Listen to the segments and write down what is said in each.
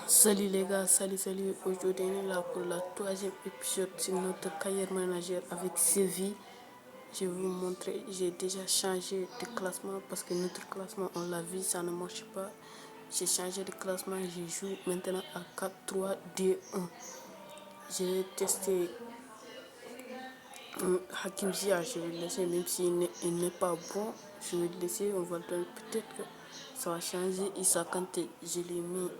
Salut les gars, salut. Aujourd'hui on est là pour la troisième épisode sur notre carrière manager avec Séville. Je vais vous montrer, j'ai déjà changé de classement parce que notre classement, on l'a vu, ça ne marche pas. J'ai changé de classement, je joue maintenant à 4-3-2-1. J'ai testé Hakim Ziyech, je vais le laisser, même s'il n'est pas bon, je vais le laisser, on va le donner, peut-être que ça va changer. Issa Kanté, je l'ai mis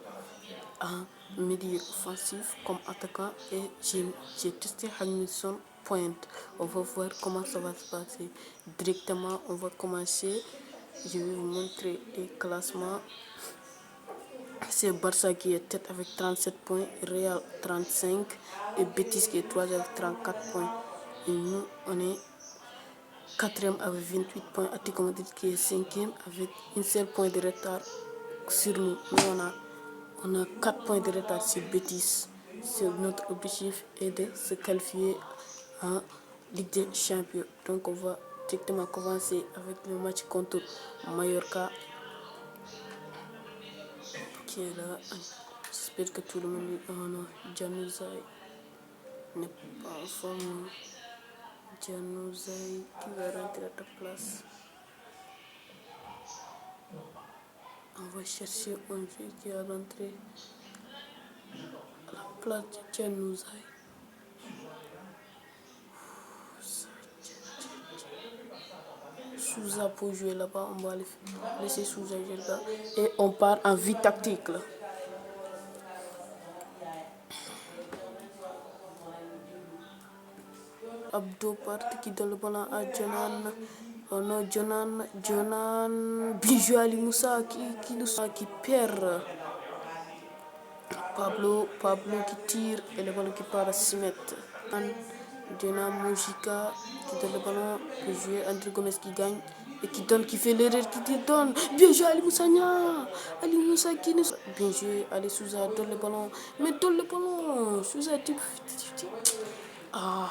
en milieu offensif comme attaquant et j'ai testé Hamilton Point. On va voir comment ça va se passer. Directement, on va commencer. Je vais vous montrer les classements. C'est Barça qui est tête avec 37 points, Real 35 et Betis qui est 3 avec 34 points. Et nous, on est 4e avec 28 points. Atlético Madrid qui est 5e avec un seul point de retard sur nous. Nous, on a 4 points de retard sur Betis. Notre objectif est de se qualifier en Ligue des Champions. Donc on va directement commencer avec le match contre Mallorca qui est là. J'espère que tout le monde est en Januzaj n'est pas en forme. Januzaj qui va rentrer à ta place. On va chercher un jeu qui va rentrer à la place de Januzaj. Souza pour jouer là-bas, on va laisser Souza jouer là-bas. Et on part en vie tactique là. Abdo part qui donne le ballon à Jonan. Oh non, Jonan. Bijou Ali Moussa qui perd. Pablo qui tire et le ballon qui part à 6 mètres. Jonan Mojica qui donne le ballon pour jouer. André Gomez qui gagne et qui fait l'erreur, qui donne. Bien joué Ali Moussa. Ali Moussa qui nous. Bien joué Ali Souza donne le ballon. Mais donne le ballon. Souza, ah.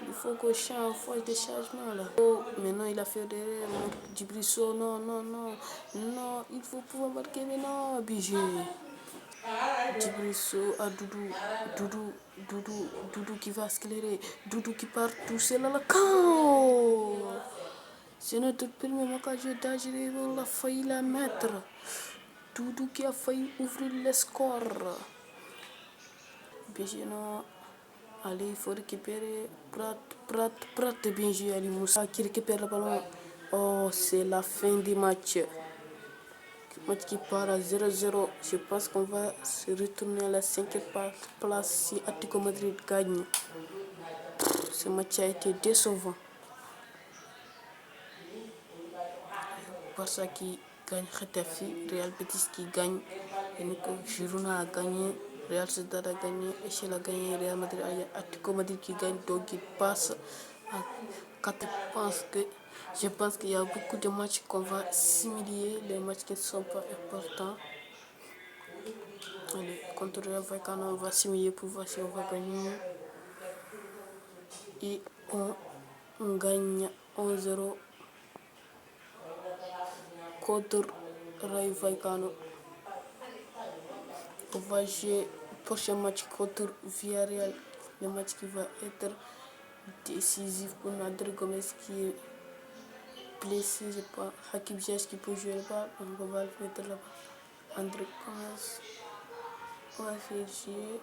Il faut qu'on change, force de changement là. Oh, maintenant il a fait derrière Djibrisso, non, il faut pouvoir marquer maintenant, Bijé. Djibrisso à Doudou qui va accélérer, Doudou qui part tout seul à la camp. C'est notre premier occasion d'agir, on a failli la mettre. Doudou qui a failli ouvrir le score. Bijé non. Allez, il faut récupérer. Prat, bien joué, Ali Moussa qui récupère le ballon. Oh, c'est la fin du match. Le match qui part à 0-0. Je pense qu'on va se retourner à la 5e place si Atlético Madrid gagne. Ce match a été décevant. Barça qui gagne, Getafe, Real Betis qui gagne. Et nous, Girona a gagné. Real Sociedad a gagné, Echelle a gagné, Real Madrid a gagné, Atlético Madrid qui gagne, donc il passe à 4. Je pense qu'il y a beaucoup de matchs qu'on va simuler, les matchs qui ne sont pas importants. Allez, contre Real Vallecano, on va simuler pour voir si on va gagner. Et on gagne 1-0 contre Rayo Vallecano. On va jouer le prochain match contre Villarreal, le match qui va être décisif pour André Gomez qui est blessé, je pense. Hakim Ziyech qui peut jouer le bal, on va le mettre là-bas. André Gomez, on va faire jouer,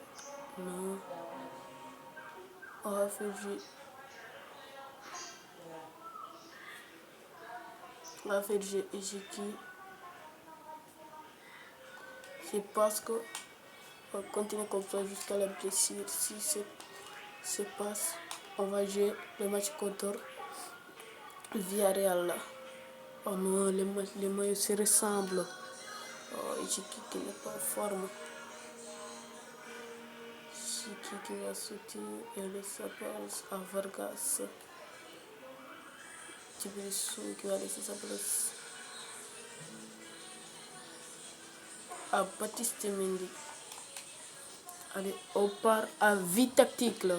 non, on va faire jouer, Ejeki. Je pense qu'on va continuer comme ça jusqu'à la blessure. Si se passe, on va jouer le match contre Villarreal. Oh non, les maillots se ressemblent. Oh, Ejeki qui n'est pas en forme. Ejeki qui va sauter et laisser sa place à Vargas. Djibrisso qui va laisser sa place à Baptiste Mendy. Allez, on part à vie tactique là.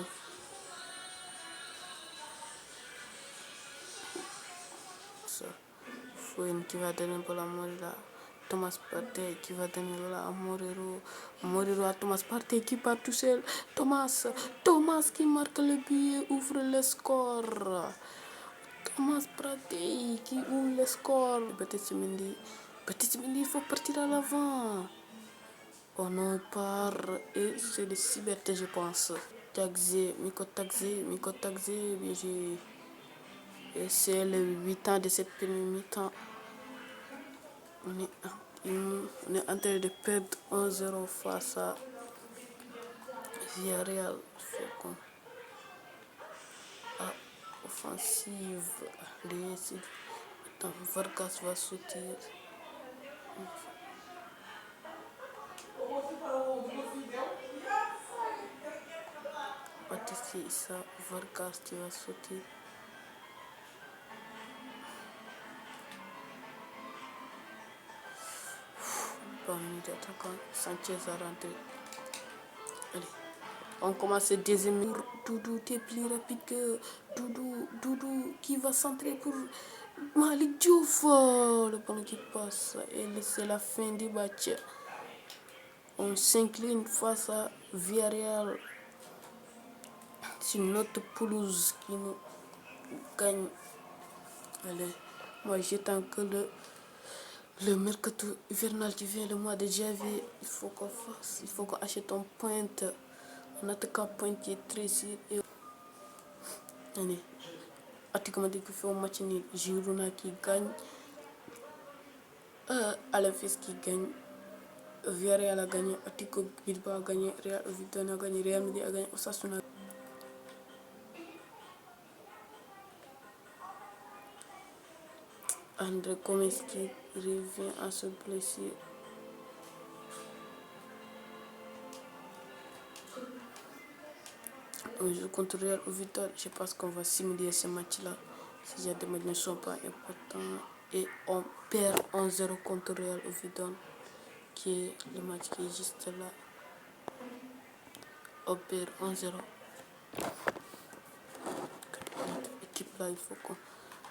Fouine qui va donner pour la mort là. Thomas Partey qui va donner voilà, à Morero. Morero à Thomas Partey qui part tout seul. Thomas qui marque le but et ouvre le score. Thomas Partey qui ouvre le score. Baptiste Mendy, il faut partir à l'avant. On en part et c'est le Cyberté, je pense. Miko Taxé, bien joué. Et c'est le 8 ans de cette première mi-temps. On est en train de perdre 1-0 face à Villarreal. Offensive. Attends, Vargas va sauter. Baptiste Issa, Vargas qui va sauter. Parmi les attaquants, Sanchez a rentré. Allez, on commence le deuxième tour. Doudou, t'es plus rapide que Doudou qui va centrer pour Malik Diouf. Le ballon qui passe. Et c'est la fin du match. On s'incline face à Villarreal. C'est notre pelouse qui nous gagne. Allez, moi j'attends que le mercato hivernal qui vient le mois de janvier. Il faut qu'on achète un pointe. Un attaquant pointe qui est très sûr. Allez, Atletico qui fait un match nul. Girona qui gagne. Alaves qui gagne. Villarreal a gagné. Atletico Bilbao a gagné. Real Oviedo a gagné. Real Madrid a gagné. Osasuna. André Gomes qui revient à se blesser. On joue contre Real Oviedo. Je pense qu'on va simuler ce match-là. Si des matchs ne sont pas importants. Et on perd 1-0 contre Real Oviedo. Qui est le match qui est juste là. On perd 1-0. Équipe là, il faut qu'on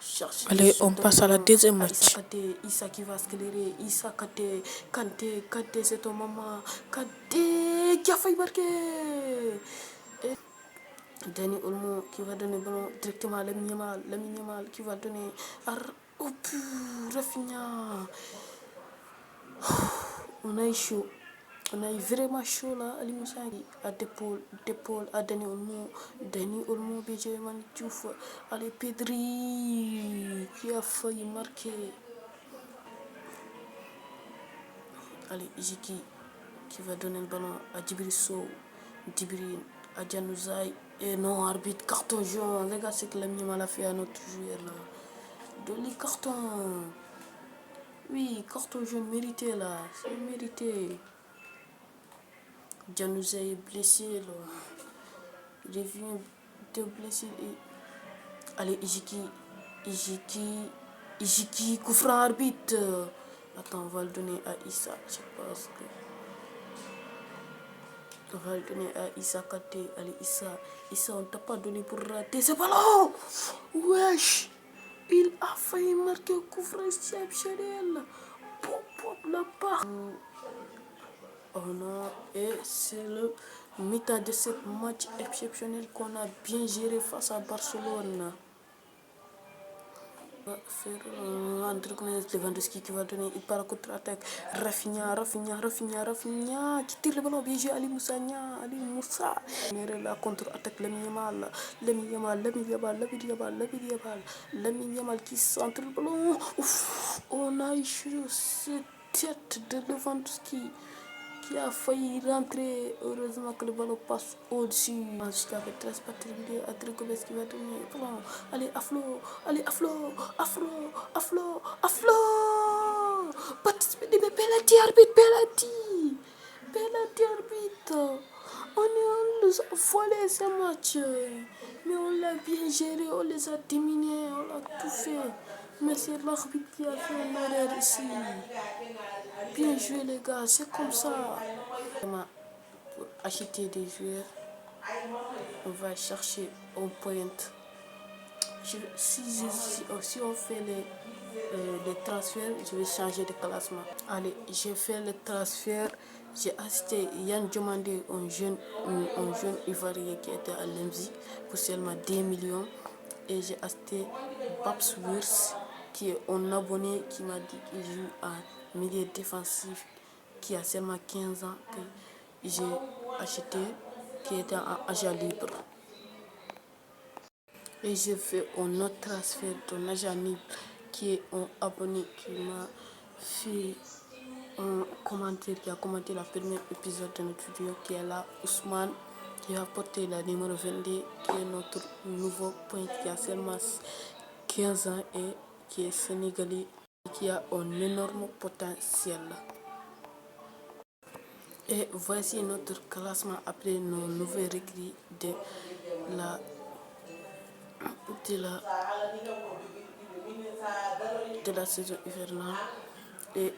cherche. Allez, on passe à la deuxième match. Issa qui va sclérer. Issa Kanté, c'est ton maman. Kanté qui a failli marquer. Et Dani Olmo qui va donner le ballon directement à Lamine Yamal qui va donner à Rafinha. On a eu chaud. On a eu vraiment chaud là, Ali Moussa à d'épaule à Dani Olmo, BJ Manitouf, allez Pedri qui a failli marquer. Allez, Ijiki qui va donner le ballon à Djibril Sow, Djibril à Januzaj. Et non, arbitre, carton jaune. Regarde ce que Lamine Yamal a fait à notre joueur là. De les cartons. Oui, carton jaune mérité là, c'est mérité. Januzaj est blessé là. Il vient de blesser. Allez, Ijiki, coup franc arbitre. Attends, on va le donner à Issa. Je pense que. On va le donner à Issa Kate. Allez, Issa, on t'a pas donné pour rater ce ballon. Wesh. Il a failli marquer un coup franc exceptionnel. Pop, la part. Et c'est le mi-temps de ce match exceptionnel qu'on a bien géré face à Barcelone. André Lewandowski qui va donner, il part à contre-attaque. Rafinha qui tire le ballon, bien joué Ali Moussa. La contre-attaque Lamine Yamal qui centre le ballon. Ouf, on a eu cette tête de Lewandowski qui a failli rentrer. Heureusement que le ballon passe au-dessus. Jusqu'à 13 pas terminé. André Gomes qui va donner. Allez, Aflo. Participer, mais penalty, arbitre. On nous a volé ce match. Mais on l'a bien géré, on les a diminués, on a tout fait. Mais c'est l'arbitre qui a fait une erreur ici. Bien joué les gars, c'est comme ça. Pour acheter des joueurs, on va chercher un point. Si on fait les transferts, je vais changer de classement. Allez, j'ai fait le transfert. J'ai acheté Yann Diomandé, un jeune Ivoirien qui était à Lemzi pour seulement 10 millions. Et j'ai acheté Babs Wirs, qui est un abonné qui m'a dit qu'il joue en milieu défensif, qui a seulement 15 ans, que j'ai acheté, qui était en agent libre. Et j'ai fait un autre transfert d'un agent libre qui est un abonné qui m'a fait un commentaire, qui a commenté le premier épisode de notre vidéo, qui est là, Ousmane, qui a porté la numéro 22, qui est notre nouveau point, qui a seulement 15 ans et qui est sénégalais, et qui a un énorme potentiel. Et voici notre classement après nos nouvelles recrues de la saison hivernale. Et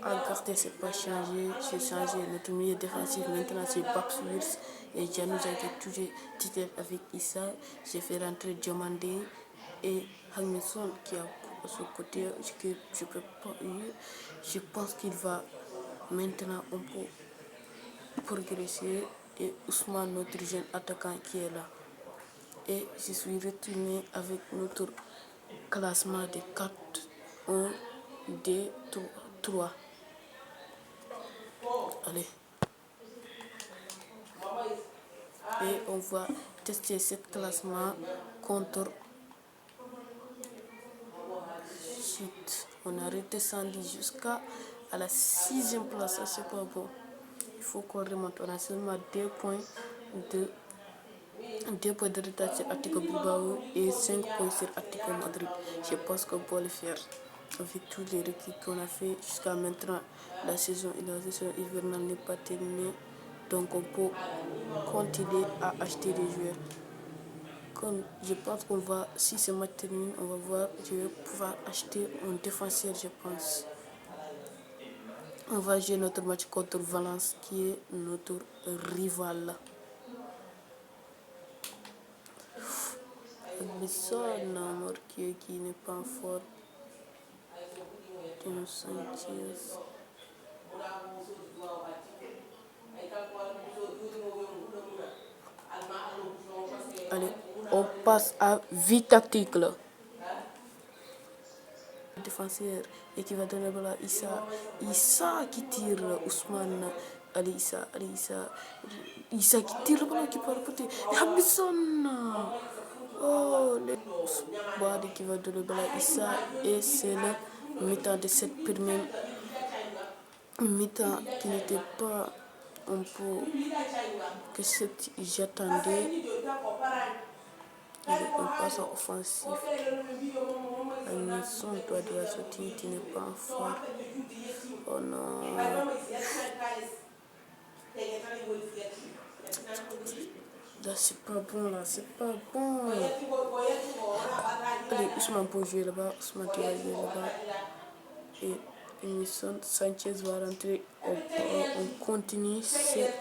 à garder, c'est pas changé. J'ai changé notre milieu défensif. Maintenant, c'est Babs Wirs et Janous a été toujours titulaire avec Issa. J'ai fait rentrer Diomandé et Hamilton qui a ce côté que je peux pas eu. Je pense qu'il va maintenant un peu progresser. Et Ousmane, notre jeune attaquant qui est là. Et je suis retourné avec notre classement de 4, 1, 2, 3. Allez. Et on va tester ce classement contre Chut. On a redescendu jusqu'à la 6e place. Ça, c'est pas bon. Il faut qu'on remonte. On a seulement 2 points de 2 points de retard sur Atletico Bilbao et 5 points sur Atletico Madrid. Je pense qu'on peut le faire avec tous les recrues qu'on a fait jusqu'à maintenant. La saison hivernale n'est pas terminée, donc on peut continuer à acheter des joueurs. Comme je pense qu'on va, si ce match termine, on va voir, je vais pouvoir acheter un défenseur, je pense. On va jouer notre match contre Valence, qui est notre rival. Bisson a marqué qui n'est pas en forme. Tino Sanchez. Allez, on passe à vie tactique là. Défenseur et qui va donner le ballon à Issa. Issa qui tire Ousmane. Allez Issa, Issa qui tire le ballon qui part le côté. Et Habisson. Oh, le Badi qui va donner le ballon à Issa. Et c'est le mi-temps de cette première mi-temps qui n'était pas un peu que ce que j'attendais. On passe à offensif. Hamilton, toi dois sortir, tu n'es pas en forme. Oh non. Là, c'est pas bon, là, c'est pas bon. Allez, Ousmane peut jouer là-bas. Ousmane, tu vas jouer là-bas. Et Hamilton, Sanchez va rentrer. On continue. C'est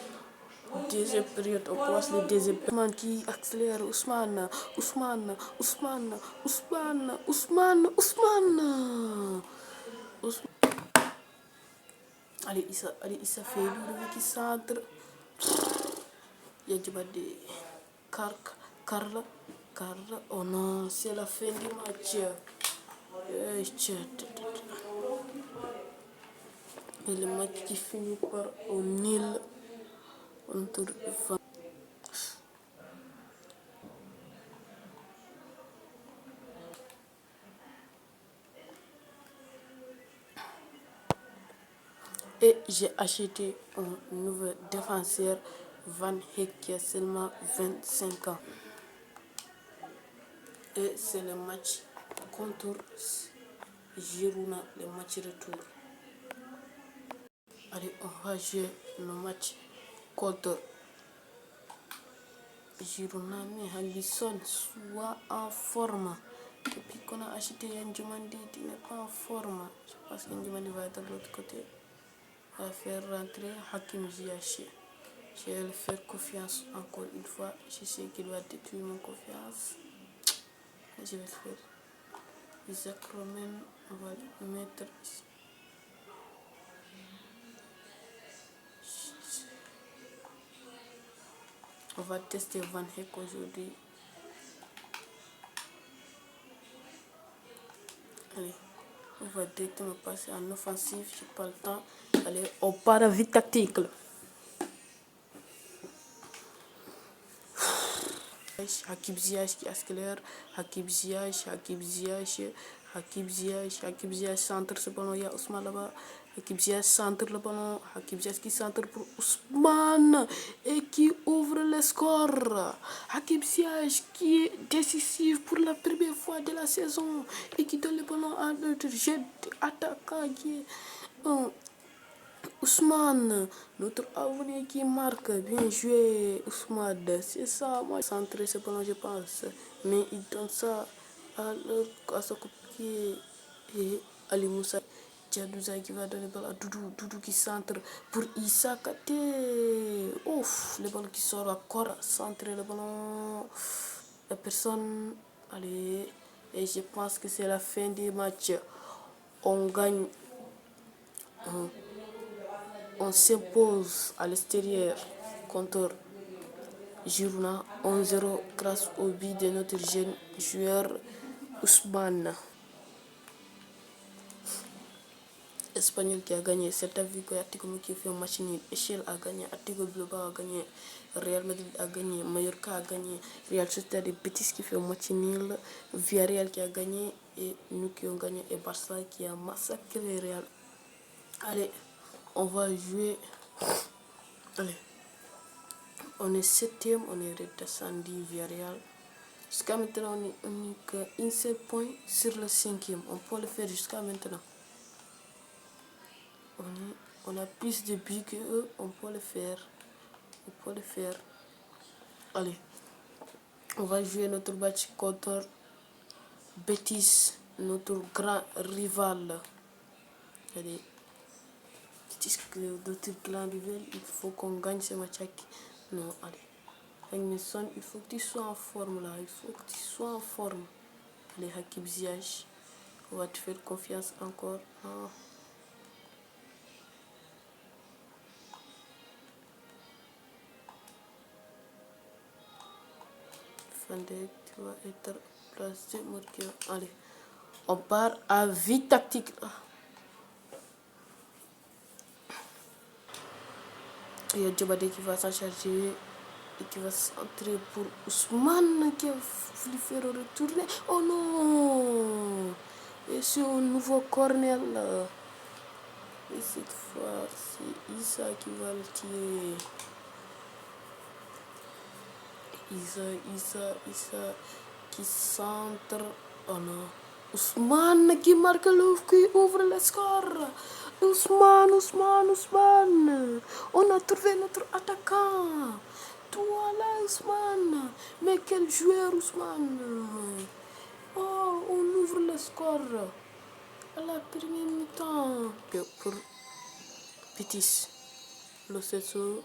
deuxième période, on commence le deuxième période. Ousmane qui accélère, Ousmane. Allez, Issa fait le qui centre. Il y a des Carla. Oh non, c'est la fin du match. Et le match qui finit par un nil entre et j'ai acheté un nouveau défenseur, Van Heek, qui a seulement 25 ans. Et c'est le match contre Girona, le match retour. Allez, on va jouer le match contre Girona, mais Hamilton soit en forme. Depuis qu'on a acheté Yann Diomandé, il n'est pas en forme. Je pense que Yann Diomandé va être de l'autre côté. On va faire rentrer Hakim Ziyech. Je vais lui faire confiance encore une fois. Je sais qu'il va détruire mon confiance. Je vais faire Isaac Romain, on va le mettre ici. On va tester Van Heck aujourd'hui. Allez, on va directement passer en offensif, j'ai pas le temps. Allez, on part vite tactique. Hakim Ziyech qui accélère, Hakim Ziyech, centre ce ballon, il y a Ousmane là-bas, Hakim Ziyech centre le ballon, Hakim Ziyech qui centre pour Ousmane et qui ouvre le score. Hakim Ziyech qui est décisif pour la première fois de la saison et qui donne le ballon à notre jeune attaquant qui est Ousmane, notre avenir qui marque, bien joué Ousmane, c'est ça, moi centré ce ballon je pense, mais il donne ça à son copier et Ali Moussa Djadouza qui va donner le ballon à Doudou qui centre pour Issa Kate, ouf, le ballon qui sort encore, centré le ballon, la personne, allez, et je pense que c'est la fin du match, on gagne. On s'impose à l'extérieur contre Girona 1-0 grâce au but de notre jeune joueur Ousmane. Espagnol qui a gagné, Celta Vigo et Atlético qui fait un match nul. Echelle a gagné, Atlético Bilbao a gagné, Real Madrid a gagné, Mallorca a gagné, Real Sociedad et Betis qui fait un match nul, Villarreal qui a gagné et nous qui avons gagné et Barça qui a massacré Real. Allez, on va jouer. Allez. On est septième, on est redescendu Villarreal. Jusqu'à maintenant, on n'est qu'un seul point sur le cinquième. On peut le faire jusqu'à maintenant. On a plus de buts que eux, on peut le faire. On peut le faire. Allez, on va jouer notre match contre Betis, notre grand rival. Allez, Betis, notre grand rival, il faut qu'on gagne ce match. Non, allez. Il faut que tu sois en forme là, il faut que tu sois en forme. Allez, Hakim Ziyech, on va te faire confiance encore. Ah. Fandek, tu vas être placé. Allez, on part à vie tactique. Il y a Djabade qui va s'en charger et qui va centrer pour Ousmane qui a voulu faire retourner. Oh non! Et c'est un nouveau corner là. Et cette fois, c'est Issa qui va le tirer. Issa qui centre. Oh non. Ousmane qui marque qui ouvre le score. Ousmane. On a trouvé notre attaquant. Voilà Ousmane. Mais quel joueur Ousmane. Oh, on ouvre le score à la première mi-temps. Pour Betis, Lo Celso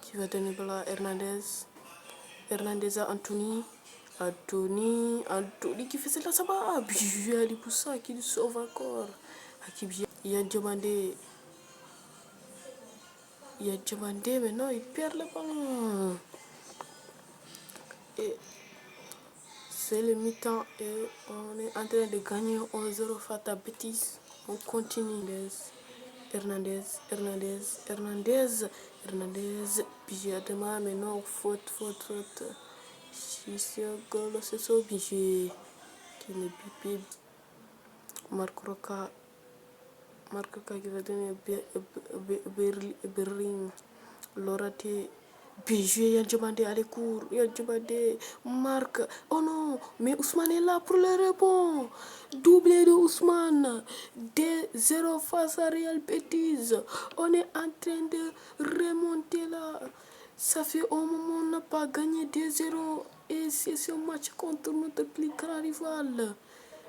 qui va donner à Hernandez à Anthony qui fait cela, ça va. Bijou Ali Boussa qui le sauve encore. Il a demandé, mais non, il perd le ballon. Et c'est le mi-temps et on est en train de gagner 1-0 face à Betis. On continue. Hernandez. Bijou a demandé, mais non, faute. Lo Celso Bijou qui ne bipé. Marc Roca qui va donner Berlin. Loraté. Bijou, Yandjabande à l'écourt. Yandjabande marque. Oh non, mais Ousmane est là pour le rebond. Doublé de Ousmane. 2-0 face à Real Betis. On est en train de remonter là. Ça fait un moment on n'a pas gagné 2-0. Et c'est ce match contre notre plus grand rival.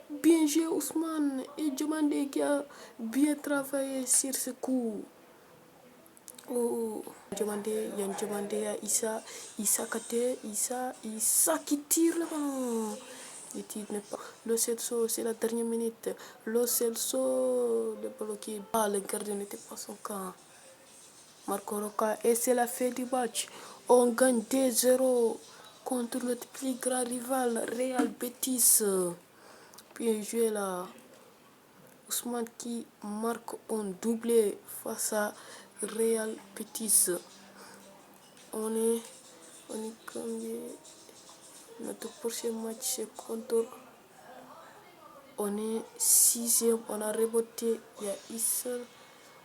Bien joué Ousmane et Djamandé qui a bien travaillé sur ce coup. Oh, Djamandé à Issa Kate, Issa qui tire le ballon. Le titre n'est pas. Lo Celso, c'est la dernière minute. Lo Celso, le bloqué. Ah, le gardien n'était pas son camp. Marco Roca, et c'est la fin du match. On gagne 2-0 contre notre plus grand rival, Real Betis. Bien joué là. Ousmane qui marque un doublé face à Real Betis. On est combien? Notre prochain match c'est contre. On est sixième, on a remonté.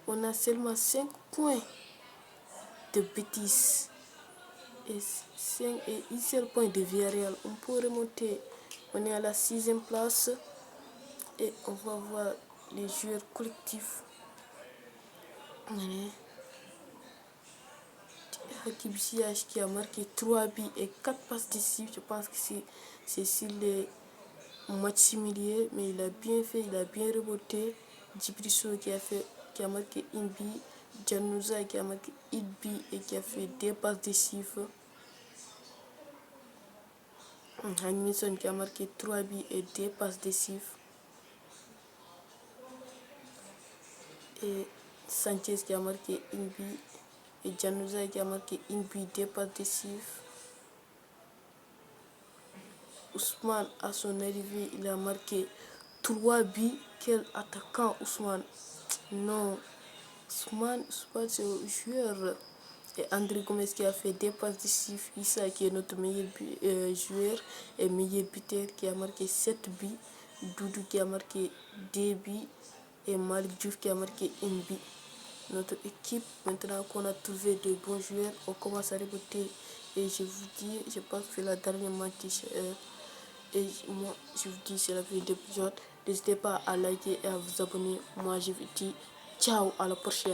On a seulement 5 points de Betis et un seul point de Villarreal. On peut remonter. On est à la sixième place et on va voir les joueurs collectifs. Hakim Ziyech qui a marqué 3 buts et 4 passes décisives. Je pense que c'est sur les matchs similaires, mais il a bien fait, il a bien remonté. Djibrisso qui a marqué 1 but. Janouza qui a marqué 1 but et qui a fait 2 passes décisives. Hangminson qui a marqué 3 buts et 2 passes décisives. Et Sanchez qui a marqué 1 but. Et Janouza qui a marqué 1 but, 2 passes décisives. Ousmane, à son arrivée, il a marqué 3 buts. Quel attaquant, Ousmane! Non, Ousmane c'est un joueur. Et André Gomes qui a fait 2 passes décisives. Issa qui est notre meilleur joueur et meilleur buteur qui a marqué 7 buts. Doudou qui a marqué 2 buts. Et Malik Diouf qui a marqué 1 but. Notre équipe, maintenant qu'on a trouvé de bons joueurs, on commence à remonter. Et je vous dis, je pense que c'est la dernière match. Et moi, je vous dis, c'est la fin de l'épisode. N'hésitez pas à liker et à vous abonner. Moi, je vous dis ciao, à la prochaine.